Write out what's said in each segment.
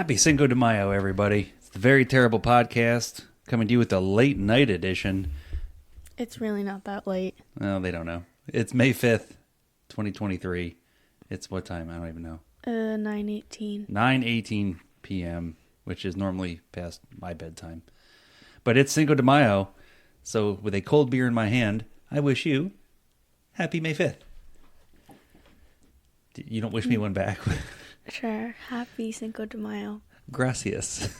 Happy Cinco de Mayo, everybody. It's the Very Terrible Podcast coming to you with a late night edition. It's really not that late. Well, they don't know. It's May 5th, 2023. It's what time? I don't even know. 9:18. 9:18 p.m., which is normally past my bedtime. But it's Cinco de Mayo, so with a cold beer in my hand, I wish you happy May 5th. You don't wish me one back? Sure. Happy Cinco de Mayo. Gracias.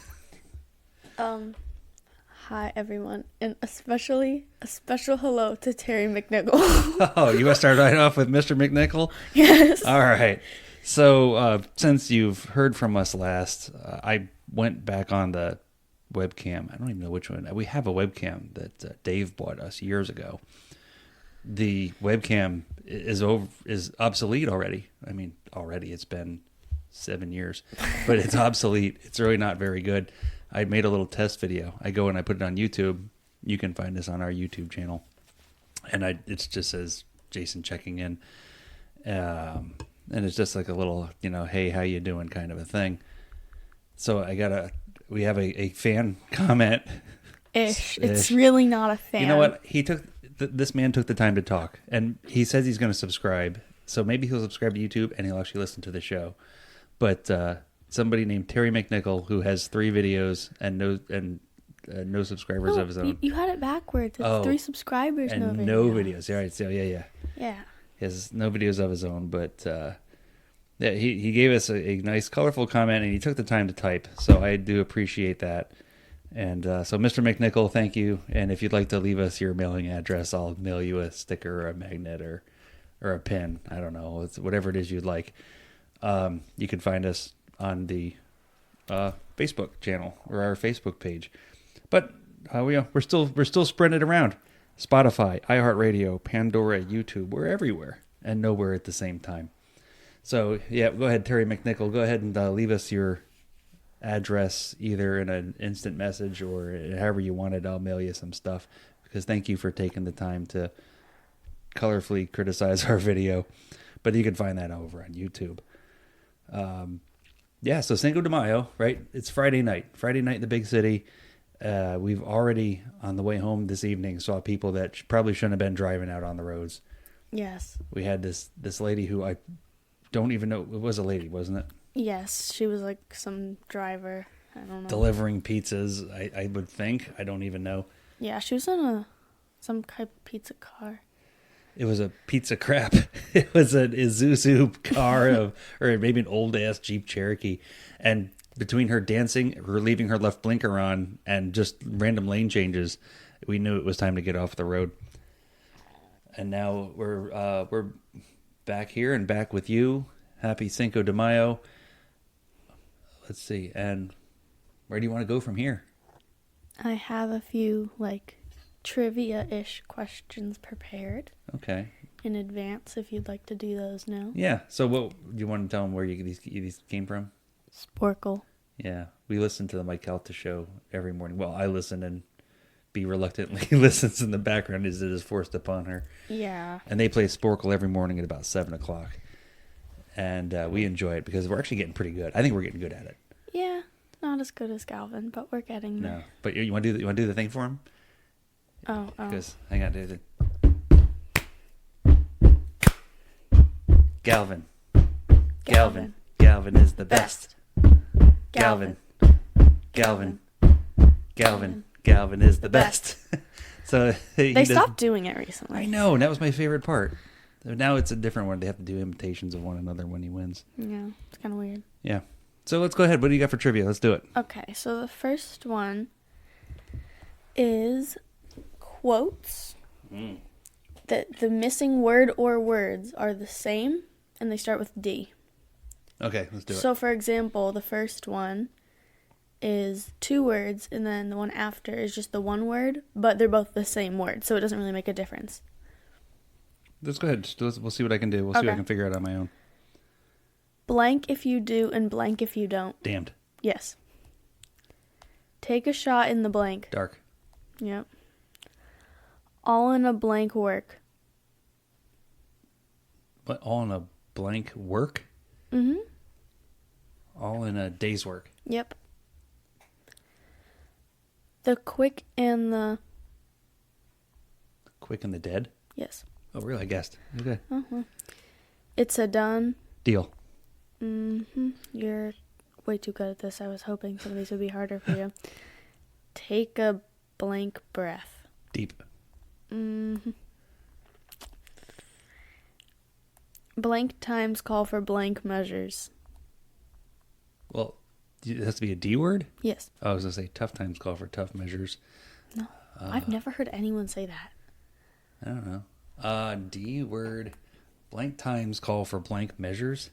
Hi everyone, and especially a special hello to Terry McNichol. Oh, you want to start right off with Mr. McNichol? Yes. All right. So since you've heard from us last, I went back on the webcam. I don't even know which one. We have a webcam that Dave bought us years ago. The webcam is obsolete already. I mean, already it's been 7 years, but it's obsolete. It's really not very good. I made a little test video. I go and I put it on YouTube. You can find this on our YouTube channel, and it just says Jason checking in, and it's just like a little, hey, how you doing kind of a thing. So we have a fan comment. Ish. It's really not a fan. You know what? This man took the time to talk, and he says he's going to subscribe. So maybe he'll subscribe to YouTube and he'll actually listen to the show. But somebody named Terry McNichol, who has 3 videos and no subscribers of his own. You had it backwards. It's 3 subscribers, and no videos. All right, so yeah. Yeah. He has no videos of his own, but yeah, he gave us a nice, colorful comment, and he took the time to type. So I do appreciate that. And so, Mr. McNichol, thank you. And if you'd like to leave us your mailing address, I'll mail you a sticker or a magnet or a pin. I don't know. It's whatever it is you'd like. You can find us on the Facebook channel or our Facebook page. But we're still spreading it around. Spotify, iHeartRadio, Pandora, YouTube. We're everywhere and nowhere at the same time. So, yeah, go ahead, Terry McNichol. Go ahead and leave us your address either in an instant message or however you want it. I'll mail you some stuff, because thank you for taking the time to colorfully criticize our video. But you can find that over on YouTube. Yeah, so Cinco de Mayo, right? It's Friday night in the big city. We've already, on the way home this evening, saw people that probably shouldn't have been driving out on the roads. Yes. We had this lady who I don't even know. It was a lady, wasn't it? Yes, she was like some driver. I don't know. Delivering pizzas, I would think. I don't even know. Yeah, she was in some type of pizza car. It was a pizza crap. It was an Isuzu car or maybe an old ass Jeep Cherokee. And between her dancing, her leaving her left blinker on, and just random lane changes, we knew it was time to get off the road. And now we're back here and back with you. Happy Cinco de Mayo. Let's see. And where do you want to go from here? I have a few trivia-ish questions prepared. Okay. In advance, if you'd like to do those now. Yeah. So what do you want to tell them where these came from? Sporkle. Yeah. We listen to the Mike Calta show every morning. Well, I listen, and B reluctantly listens in the background as it is forced upon her. Yeah. And they play Sporkle every morning at about 7 o'clock. And we enjoy it because we're actually getting pretty good. I think we're getting good at it. Yeah. Not as good as Galvin, but we're getting there. No. But you want to do the thing for him? Oh. Because hang on, do Galvin is the best. Galvin is the best. So they stopped doing it recently. I know, and that was my favorite part. Now it's a different one. They have to do imitations of one another when he wins. Yeah, it's kind of weird. Yeah. So let's go ahead. What do you got for trivia? Let's do it. Okay, so the first one is quotes. The missing word or words are the same, and they start with D. Okay, let's do it. So, for example, the first one is 2 words, and then the one after is just the 1 word, but they're both the same word, so it doesn't really make a difference. Let's go ahead. We'll see what I can do. We'll see what I can figure out on my own. Blank if you do and blank if you don't. Damned. Yes. Take a shot in the blank. Dark. Yep. All in a blank work. What? All in a blank work? Mm-hmm. All in a day's work. Yep. The quick and the... Quick and the dead? Yes. Oh, really? I guessed. Okay. Uh-huh. It's a done. Deal. You're way too good at this. I was hoping some of these would be harder for you. Take a blank breath. Deep. Blank times call for blank measures. Well, it has to be a D word? Yes. Oh, I was going to say tough times call for tough measures. No. I've never heard anyone say that. I don't know. D word. Blank times call for blank measures.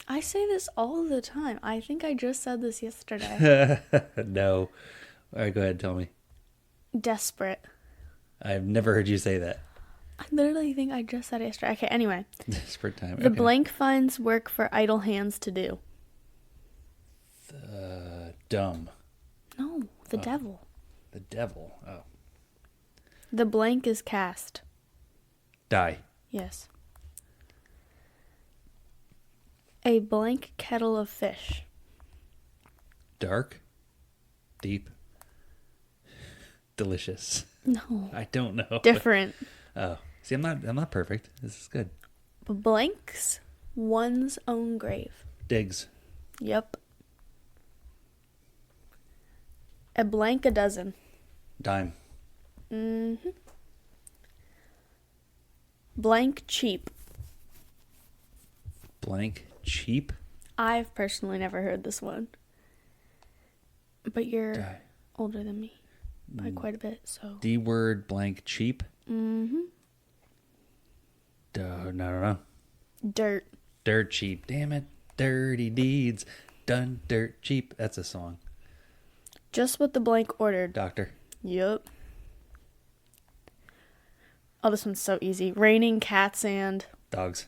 I say this all the time. I think I just said this yesterday. No. All right, go ahead. Tell me. Desperate. I've never heard you say that. I literally think I just said it yesterday. Okay, anyway. Desperate time. The blank finds work for idle hands to do. Dumb. No, the devil. The devil. Oh. The blank is cast. Die. Yes. A blank kettle of fish. Dark. Deep. Delicious. No. I don't know. Different. Oh. See, I'm not perfect. This is good. Blanks one's own grave. Digs. Yep. A blank a dozen. Dime. Blank cheap. Blank cheap. I've personally never heard this one. But you're Die. older than me by quite a bit, so. D word blank cheap. No. Dirt. Dirt cheap. Damn it. Dirty deeds. Done dirt cheap. That's a song. Just what the blank ordered. Doctor. Yup. Oh, this one's so easy. Raining cats and... Dogs.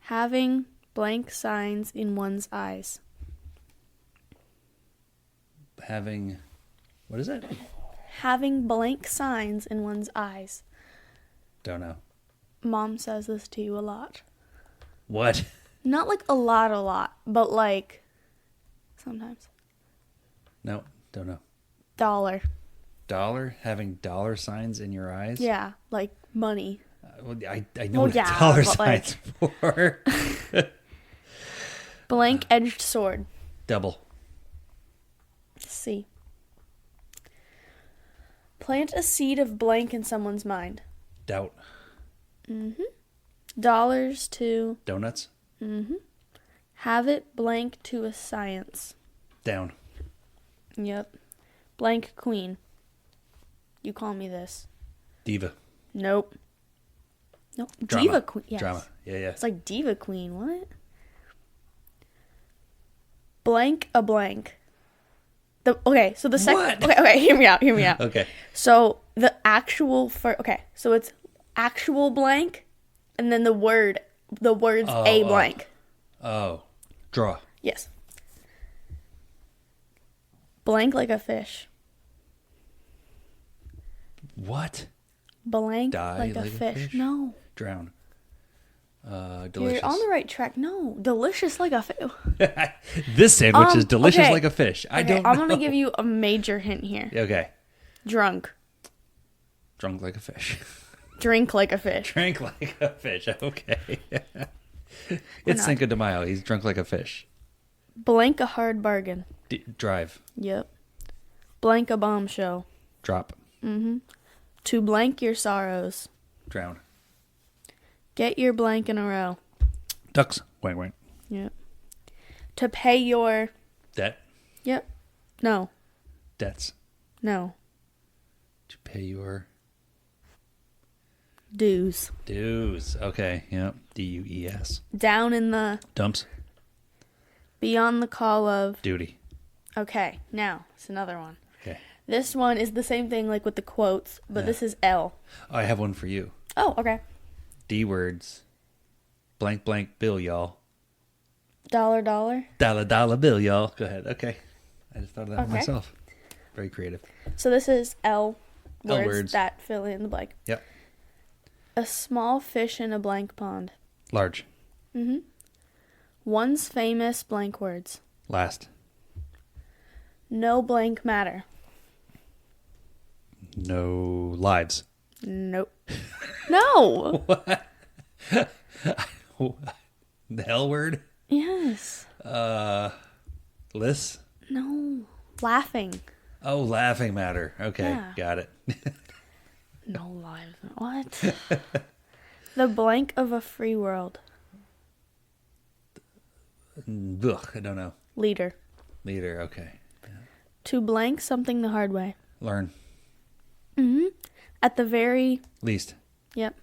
Having blank signs in one's eyes. Having... What is it? Having blank signs in one's eyes. Don't know. Mom says this to you a lot. What? Not like a lot, but like sometimes. No, don't know. Dollar. Dollar? Having dollar signs in your eyes? Yeah, like money. Well, I know Well, what yeah, dollar but, signs for. Blank edged sword. Double. C. Plant a seed of blank in someone's mind. Doubt. Dollars to... Donuts? Have it blank to a science. Down. Yep. Blank queen. You call me this. Diva. Nope. Nope. Drama. Diva queen. Yes. Drama. Yeah. It's like diva queen. What? Blank a blank. Okay, so the second... What? Okay, hear me out. Okay. So the actual... Okay, so it's actual blank, and then the word's a blank. Oh. Draw. Yes. Blank like a fish. What? Blank Die like a fish. No. Drown. Delicious. You're on the right track. No. Delicious like a fish. This sandwich is delicious okay. like a fish. I don't know. I'm going to give you a major hint here. Okay. Drunk. Drunk like a fish. Drink like a fish. Drink like a fish. Okay. It's Cinco de Mayo. He's drunk like a fish. Blank a hard bargain. Drive. Yep. Blank a bombshell. Drop. To blank your sorrows. Drown. Get your blank in a row. Ducks. Wank wank. Yep. To pay your... Debt. Yep. No. Debts. No. To pay your... Dues. Dues. Okay. Yep. D-U-E-S. Down in the... Dumps. Beyond the call of... Duty. Okay. Now, it's another one. Okay. This one is the same thing like with the quotes, but this is L. Oh, I have one for you. Oh, okay. D words. Blank blank bill, y'all. Dollar. Dollar bill, y'all. Go ahead. Okay. I just thought of that one Okay. myself. Very creative. So this is L words, words. that fill in the blank. Yep. A small fish in a blank pond. Large. Once famous blank words. Last. No blank matter. No lives. Nope. No. What? The L word? Yes. Lists? No. Laughing. Oh, laughing matter. Okay, Yeah. got it. No lives. What? The blank of a free world. Ugh, I don't know. Leader. Leader, okay. To blank something the hard way. Learn. Mm-hmm. At the very... Least. Yep.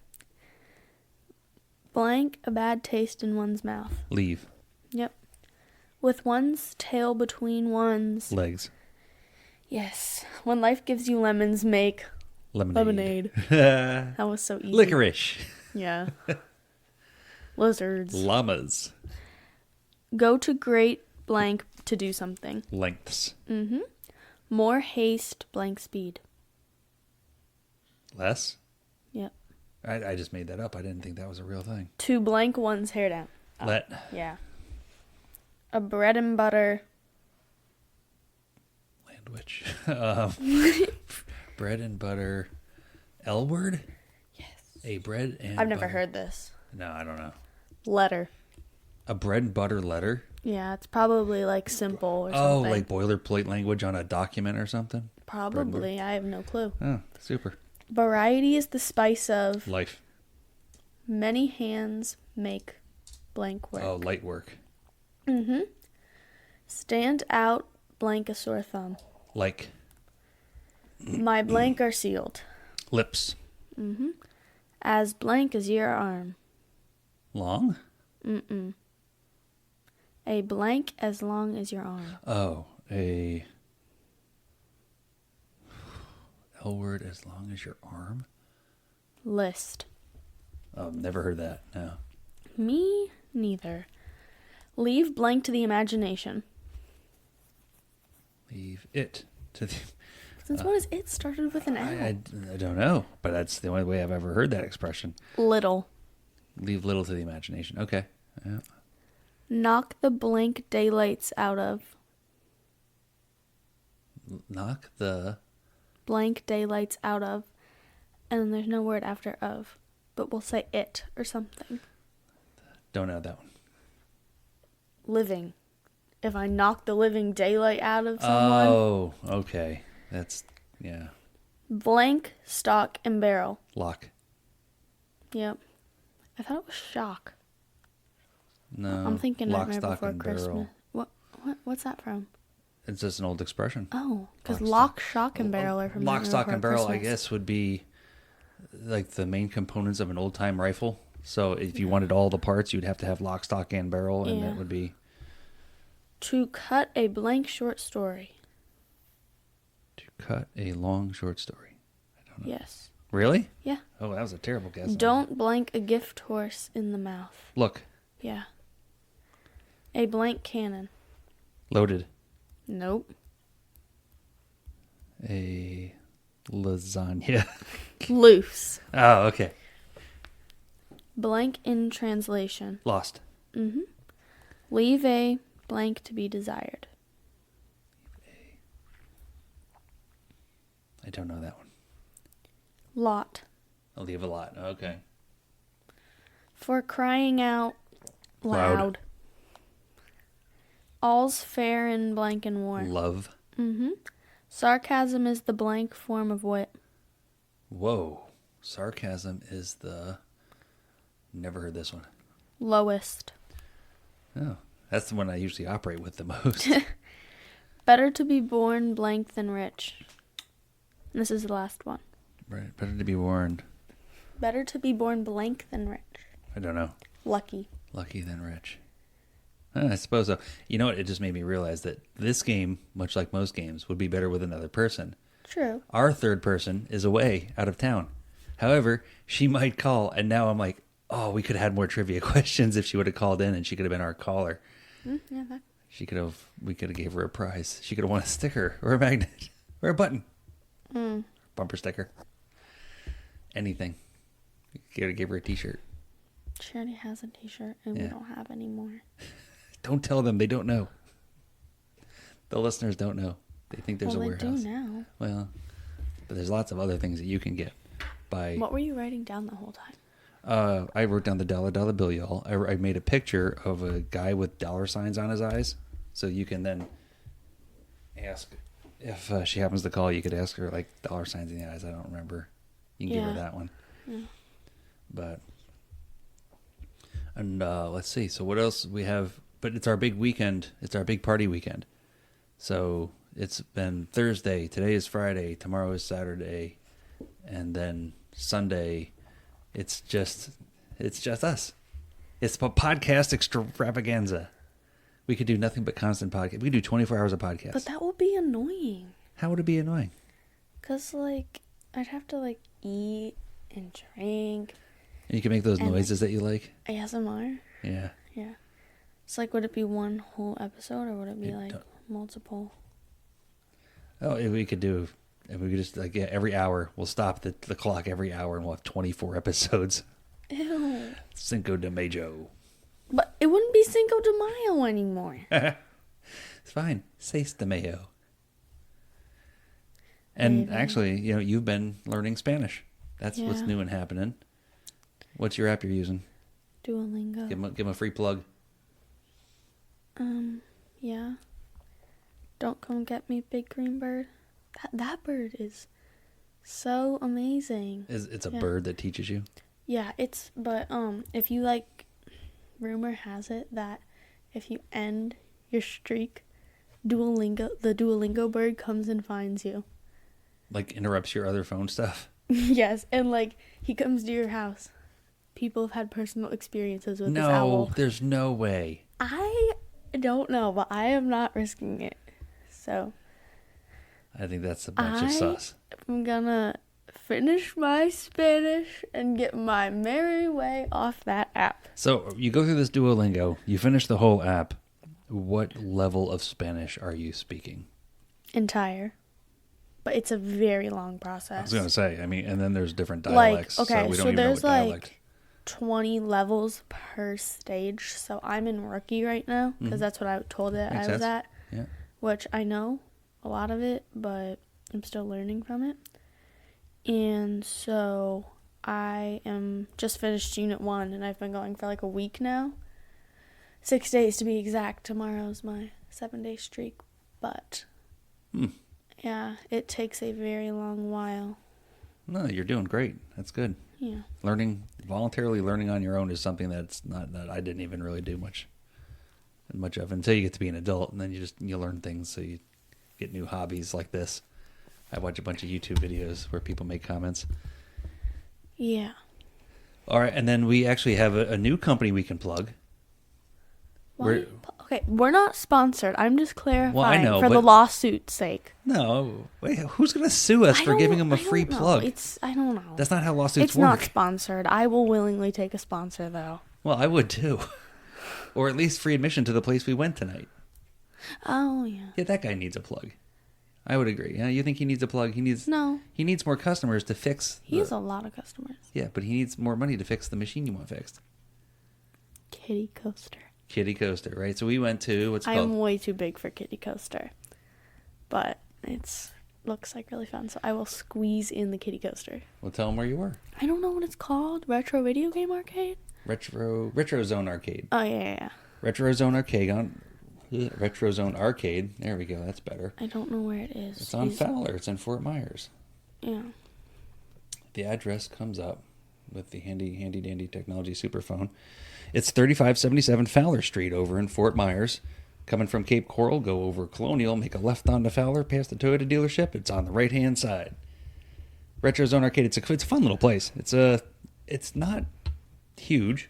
Blank a bad taste in one's mouth. Leave. Yep. With one's tail between one's... Legs. Yes. When life gives you lemons, make... Lemonade. That was so easy. Licorice. Yeah. Lizards. Llamas. Go to great blank to do something. Lengths. Mm-hmm. More haste blank speed. Less? Yep. I just made that up. I didn't think that was a real thing. To blank one's hair down. Oh, Let. Yeah. A bread and butter. Landwich. Bread and butter. L word? Yes. A bread and I've never butter. heard this. No, I don't know. Letter. A bread and butter letter? Yeah, it's probably like simple or Oh, something. like boilerplate language on a document or something? Probably. I have no clue. Oh, super. Variety is the spice of... Life. Many hands make blank work. Oh, light work. Mm-hmm. Stand out blank a sore thumb. Like. My blank are sealed. Lips. Mm-hmm. As blank as your arm. Long? Mm-mm. A blank as long as your arm. Oh, a L word as long as your arm? List. Oh, never heard that. No. Me neither. Leave blank to the imagination. Leave it to the... Since when has it started with an L? I don't know, but that's the only way I've ever heard that expression. Little. Leave little to the imagination. Okay. Yeah. Knock the blank daylights out of. Knock the... Blank daylights out of. And then there's no word after of. But we'll say it or something. Don't know that one. Living. If I knock the living daylight out of someone. Oh, okay. That's, yeah. Blank, stock, and barrel. Lock. Yep. I thought it was shock. No. I'm thinking Lock, Nightmare stock, Before and Christmas. barrel. What's that from? It's just an old expression. Oh, because Lock, lock, shock, and barrel are from Lock, Nightmare stock, Before and barrel, I Christmas. guess, would be like the main components of an old-time rifle. So if you wanted all the parts, you'd have to have lock, stock, and barrel, and Yeah. that would be... To cut a blank short story. To cut a long short story. I don't know. Yes. Really? Yeah. Oh, that was a terrible guess. Don't blank a gift horse in the mouth. Look. Yeah. A blank cannon. Loaded. Nope. A lasagna. Loose. Oh, okay. Blank in translation. Lost. Mm-hmm. Leave a blank to be desired. I don't know that one. Lot. I'll leave a lot. Okay. For crying out loud. Loud. All's fair in blank and war. Love. Mm-hmm. Sarcasm is the blank form of wit. Whoa. Sarcasm is the... Never heard this one. Lowest. Oh, that's the one I usually operate with the most. Better to be born blank than rich. And this is the last one. Right. Better to be warned. Better to be born blank than rich. I don't know. Lucky. Lucky than rich. I suppose so. You know what? It just made me realize that this game, much like most games, would be better with another person. True. Our third person is away, out of town. However, she might call, and now I'm like, oh, we could have had more trivia questions if she would have called in, and she could have been our caller. Yeah, that. We could have gave her a prize. She could have won a sticker or a magnet or a button. Bumper sticker. Anything. You could have gave her a t-shirt. She already has a t-shirt, and we Yeah. don't have any more. Don't tell them. They don't know. The listeners don't know. They think there's a warehouse. They do now. Well, but there's lots of other things that you can get by. What were you writing down the whole time? I wrote down the dollar bill, y'all. I made a picture of a guy with dollar signs on his eyes, so you can then ask if she happens to call. You could ask her like dollar signs in the eyes. I don't remember. You can give her that one. Yeah. But let's see. So what else we have? But it's our big weekend. It's our big party weekend. So it's been Thursday. Today is Friday. Tomorrow is Saturday, and then Sunday. It's just us. It's a podcast extravaganza. We could do nothing but constant podcast. We could do 24 hours of podcast. But that would be annoying. How would it be annoying? Because, like, I'd have to, like, eat and drink. And you can make those noises that you like? ASMR? Yeah. Yeah. It's like, would it be one whole episode or would it be, multiple? Oh, we could do... And we could just, like, every hour, we'll stop the clock every hour and we'll have 24 episodes. Ew. Cinco de Mayo. But it wouldn't be Cinco de Mayo anymore. It's fine. Seis de Mayo. And actually, you've been learning Spanish. That's what's new and happening. What's your app you're using? Duolingo. Give him a free plug. Yeah. Don't come get me, big green bird. That bird is so amazing. It's a bird that teaches you? Yeah, but if you rumor has it that if you end your streak, the Duolingo bird comes and finds you. Like interrupts your other phone stuff? Yes, and he comes to your house. People have had personal experiences with this owl. No, there's no way. I don't know, but I am not risking it. So I think that's a bunch of sus. I'm gonna finish my Spanish and get my merry way off that app. So you go through this Duolingo, you finish the whole app. What level of Spanish are you speaking? Entire. But it's a very long process. I was going to say, and then there's different dialects. So we don't even know what dialect. 20 levels per stage. So I'm in rookie right now because that's what I told it I was at. Yeah. Which I know a lot of it, but I'm still learning from it. And so I am just finished Unit 1, and I've been going for a week now. 6 days to be exact. Tomorrow's my 7-day streak. But, yeah, it takes a very long while. No, you're doing great. That's good. Yeah. Voluntarily learning on your own is something that I didn't even really do much of until you get to be an adult, and then you learn things, so you get new hobbies like this. I watch a bunch of YouTube videos where people make comments. Yeah. All right, and then we actually have a new company we can plug. We're not sponsored. I'm just clarifying well, I know, for the lawsuit's sake. No, wait, who's going to sue us for giving them a free plug? I don't know. That's not how lawsuits work. work. It's not sponsored. I will willingly take a sponsor, though. Well, I would too. Or at least free admission to the place we went tonight. Oh, yeah. Yeah, that guy needs a plug. I would agree. Yeah, you think he needs a plug? He needs more customers to fix. He has a lot of customers. Yeah, but he needs more money to fix the machine you want fixed. Kitty Coaster. Kitty Coaster, right? So we went to what's called. I'm way too big for Kitty Coaster, but looks like really fun. So I will squeeze in the Kitty Coaster. Well, tell them where you were. I don't know what it's called. Retro Video Game Arcade. Retro Zone Arcade. Oh yeah. Retro Zone Arcade Retro Zone Arcade. There we go. That's better. I don't know where it is. It's on Fowler. It's in Fort Myers. Yeah. The address comes up with the handy dandy technology superphone. It's 3577 Fowler Street over in Fort Myers. Coming from Cape Coral, go over Colonial, make a left onto Fowler, past the Toyota dealership. It's on the right-hand side. Retro Zone Arcade. It's a fun little place. It's not huge,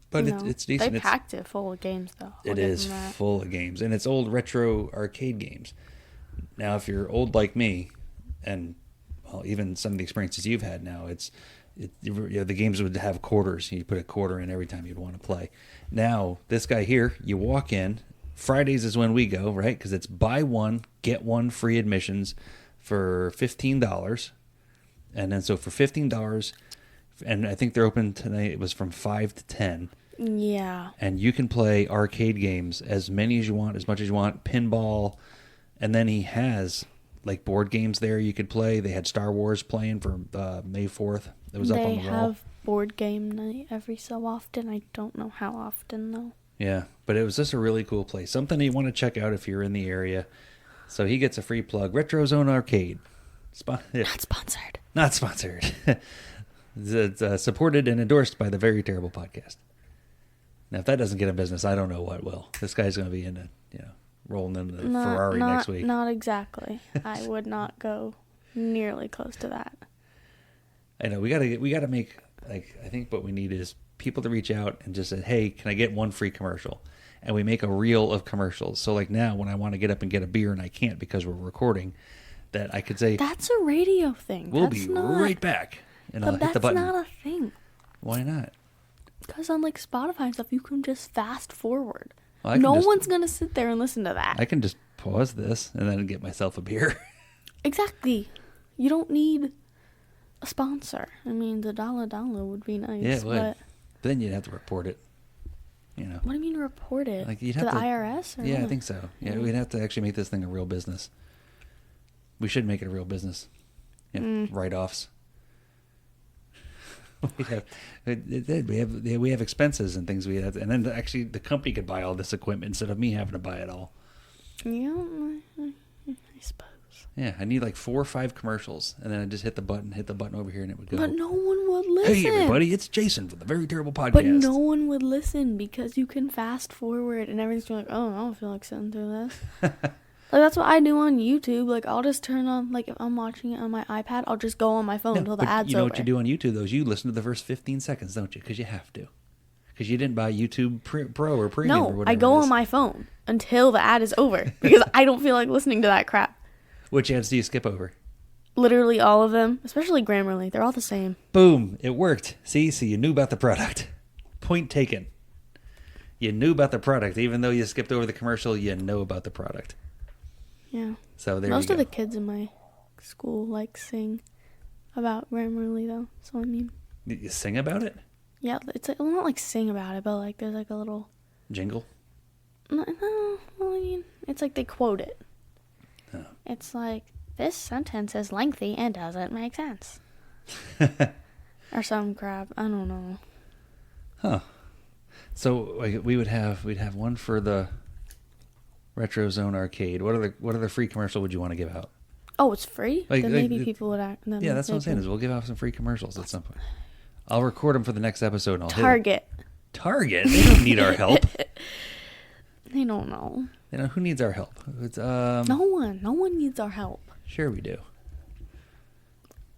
but it's decent. They packed it full of games, though. It is full of games, and it's old retro arcade games. Now, if you're old like me, and even some of the experiences you've had now, the games would have quarters. You put a quarter in every time you'd want to play. Now, this guy here, you walk in. Fridays is when we go, right? Because it's buy one, get one free admissions for $15. And then so for $15, and I think they're open tonight, it was from 5 to 10. Yeah. And you can play arcade games as many as you want, as much as you want, pinball. And then he has like board games there you could play. They had Star Wars playing for May 4th. It was up on the wall. They have board game night every so often. I don't know how often, though. Yeah, but it was just a really cool place. Something you want to check out if you're in the area. So he gets a free plug. Retro Zone Arcade. Not sponsored. Not sponsored. It's supported and endorsed by the Very Terrible Podcast. Now, if that doesn't get him business, I don't know what will. This guy's going to be rolling in the Ferrari next week. Not exactly. I would not go nearly close to that. I know we gotta make, like, I think what we need is people to reach out and just say, hey, can I get one free commercial? And we make a reel of commercials. So like now when I want to get up and get a beer and I can't because we're recording, that I could say, that's a radio thing. We'll be right back. And I'll hit the button. That's not a thing. Why not? Because on like Spotify and stuff, you can just fast forward. Well, no one's going to sit there and listen to that. I can just pause this and then get myself a beer. Exactly. You don't need a sponsor. I mean, the dollar would be nice. Yeah, it would. But then you'd have to report it. What do you mean report it? Like you'd to have the IRS? Or yeah, what? I think so. Yeah, we'd have to actually make this thing a real business. We should make it a real business. Write-offs. we have expenses and things we have, and then actually the company could buy all this equipment instead of me having to buy it all. Yeah, I suppose. Yeah, I need like 4 or 5 commercials, and then I just hit the button over here, and it would go. But no one would listen. Hey, everybody, it's Jason from the Very Terrible Podcast. But no one would listen because you can fast forward, and everyone's like, oh, I don't feel like sitting through this. Like, that's what I do on YouTube. Like, I'll just turn on, like, if I'm watching it on my iPad, I'll just go on my phone until the ad's over. You know what you do on YouTube, though, is you listen to the first 15 seconds, don't you? Because you have to. Because you didn't buy YouTube Pro or Premium or whatever. No, I go on my phone until the ad is over. Because I don't feel like listening to that crap. Which ads do you skip over? Literally all of them. Especially Grammarly. They're all the same. Boom. It worked. See, so you knew about the product. Point taken. You knew about the product. Even though you skipped over the commercial, you know about the product. Yeah. So there Most you of go. the kids in my school like sing about Grammarly though. So I mean, you sing about it? Yeah, it's like, well, not like sing about it, but like there's like a little jingle. No, well, I mean, it's like they quote it. Oh. It's like, this sentence is lengthy and doesn't make sense, or some crap. I don't know. Huh. So like, we'd have one for the Retro Zone Arcade. What other free commercial would you want to give out? Oh, it's free? Then maybe people would act. Yeah, that's what I'm saying. Is we'll give out some free commercials at some point. I'll record them for the next episode. And I'll Target. Target. They don't need our help. They don't know. Who needs our help? It's no one. No one needs our help. Sure, we do.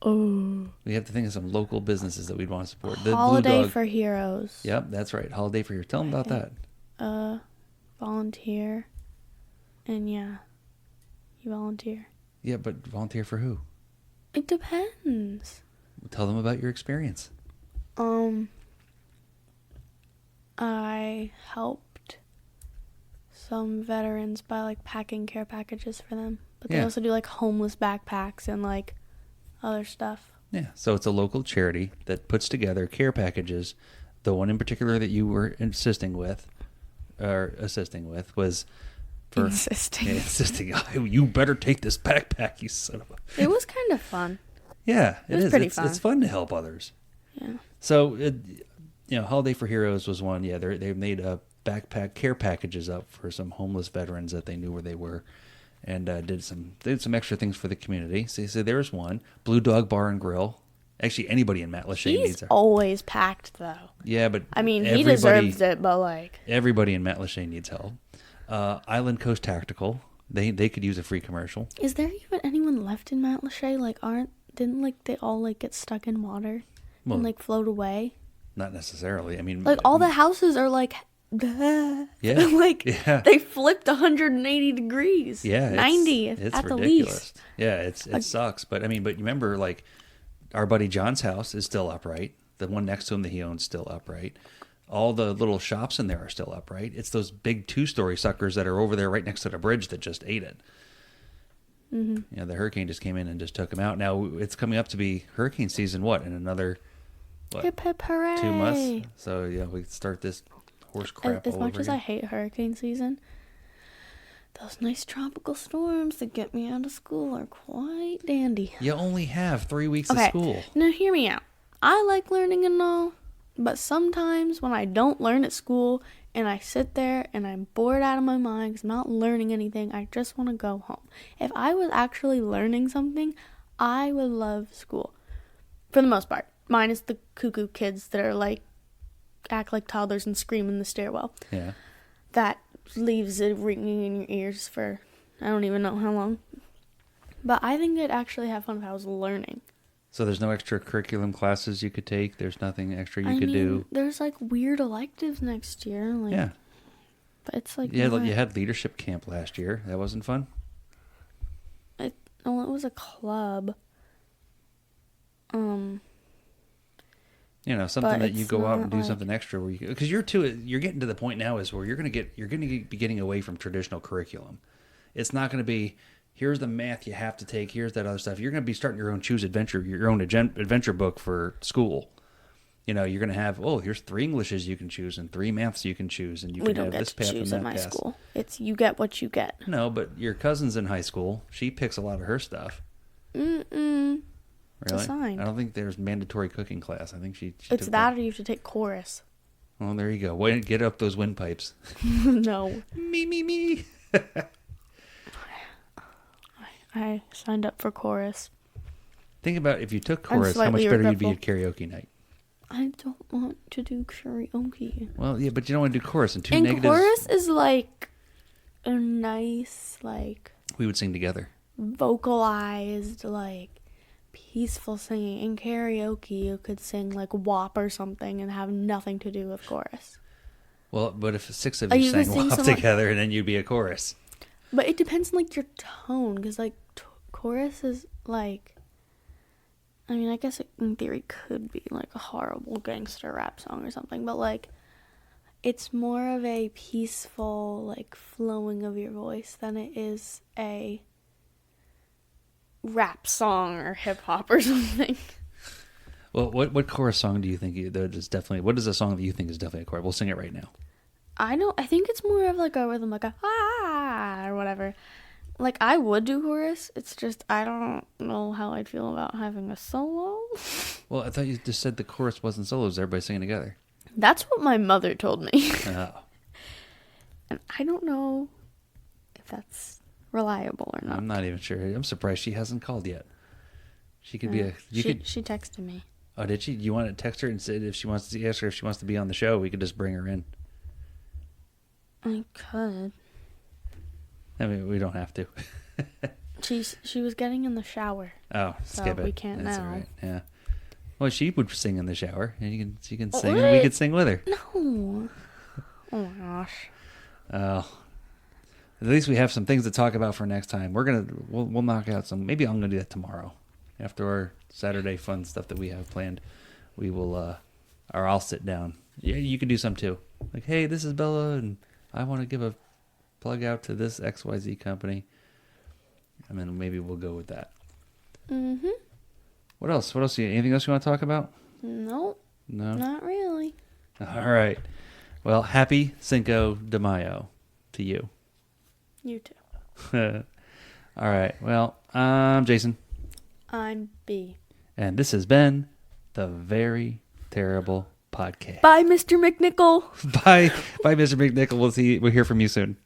Oh. We have to think of some local businesses that we'd want to support. The Holiday for Heroes. Yep, that's right. Holiday for Heroes. Tell them about that. Volunteer. And yeah, you volunteer. Yeah, but volunteer for who? It depends. Tell them about your experience. I helped some veterans by like packing care packages for them. But they also do like homeless backpacks and like other stuff. Yeah, so it's a local charity that puts together care packages. The one in particular that you were assisting with was for insisting. You better take this backpack, you son of a. It was kind of fun. Yeah, it is. Pretty fun. It's fun to help others. Yeah. So, Holiday for Heroes was one. Yeah, they made backpack care packages up for some homeless veterans that they knew where they were, and did some extra things for the community. So there's one. Blue Dog Bar and Grill. Actually, anybody in Matlacha needs it. He's always packed, though. Yeah, but I mean, he deserves it, but like everybody in Matlacha needs help. Island Coast Tactical. They could use a free commercial. Is there even anyone left in Matlacha? Like, didn't they all like get stuck in water and like float away? Not necessarily. I mean, like all the houses are like, yeah, like they flipped 180 degrees. Yeah, 90 it's at the ridiculous. least. Yeah, it sucks. But I mean, you remember, like, our buddy John's house is still upright. The one next to him that he owns still upright. All the little shops in there are still upright. It's those big 2-story suckers that are over there right next to the bridge that just ate it. Mm-hmm. The hurricane just came in and just took them out. Now it's coming up to be hurricane season. What, in another what, Hip hip hooray! 2 months. So yeah, we start this horse crap As all much over as again. I hate hurricane season, those nice tropical storms that get me out of school are quite dandy. You only have 3 weeks of Okay, school. now hear me out. I like learning and all, but sometimes when I don't learn at school and I sit there and I'm bored out of my mind because I'm not learning anything, I just want to go home. If I was actually learning something, I would love school. For the most part. Minus the cuckoo kids that are like, act like toddlers and scream in the stairwell. Yeah. That leaves it ringing in your ears for I don't even know how long. But I think I'd actually have fun if I was learning. So there's no extra curriculum classes you could take? There's nothing extra you could do? There's like weird electives next year. Like, Yeah. But it's like... Yeah, you had leadership camp last year. That wasn't fun? It was a club. You know, something But that you it's go out and not do like- something extra where you're getting to the point now is where you're going to be getting away from traditional curriculum. It's not going to be, here's the math you have to take, here's that other stuff. You're going to be starting your own your own adventure book for school. You know, you're going to have, here's 3 Englishes you can choose and 3 maths you can choose, and you We can don't have get this to path and choose that at my path. school. It's you get what you get. No, but your cousin's in high school. She picks a lot of her stuff. Mm-mm. Really? Assigned. I don't think there's mandatory cooking class. I think she It's took that or you have to take chorus. Well, there you go. Get up those windpipes. No. Me. I signed up for chorus. Think about if you took I'm chorus, how much slightly better you'd be at regretful. karaoke night. I don't want to do karaoke. Well, yeah, but you don't want to do chorus. And 2 And negatives, chorus is like a nice, like, we would sing together. vocalized, like, peaceful singing. In karaoke, you could sing, like, WAP or something and have nothing to do with chorus. Well, but if 6 of Oh, you you could sang sing WAP some- together, and then you'd be a chorus. But it depends on, like, your tone, because, like, chorus is, like, I mean, I guess it, in theory, could be, like, a horrible gangster rap song or something, but, like, it's more of a peaceful, like, flowing of your voice than it is a rap song or hip-hop or something. Well, what chorus song do you think that is definitely? What is a song that you think is definitely a chorus? We'll sing it right now. I think it's more of, like, a rhythm, like a ah or whatever. Like, I would do chorus. It's just, I don't know how I'd feel about having a solo. Well, I thought you just said the chorus wasn't solos. Everybody singing together. That's what my mother told me. Oh, And I don't know if that's reliable or not. I'm not even sure. I'm surprised she hasn't called yet. She could be a. She texted me. Oh, did she? You want to text her and say if she wants to ask her if she wants to be on the show? We could just bring her in. I could. I mean, we don't have to. She was getting in the shower. Oh, So skip it. we can't That's now. all right. Yeah. Well, she would sing in the shower, and she can sing, What? and we could sing with her. No. Oh my gosh. Oh. At least we have some things to talk about for next time. We'll knock out some. Maybe I'm gonna do that tomorrow, after our Saturday fun stuff that we have planned. We will, or I'll sit down. Yeah, you can do some too. Like, hey, this is Bella, and I want to give a plug out to this XYZ company. And then maybe we'll go with that. Mm-hmm. What else? Anything else you want to talk about? Nope. No? Not really. All right. Well, happy Cinco de Mayo to you. You too. All right. Well, I'm Jason. I'm B. And this has been the Very Terrible Podcast. Bye, Mr. McNichol. Bye, Mr. McNichol. We'll hear from you soon.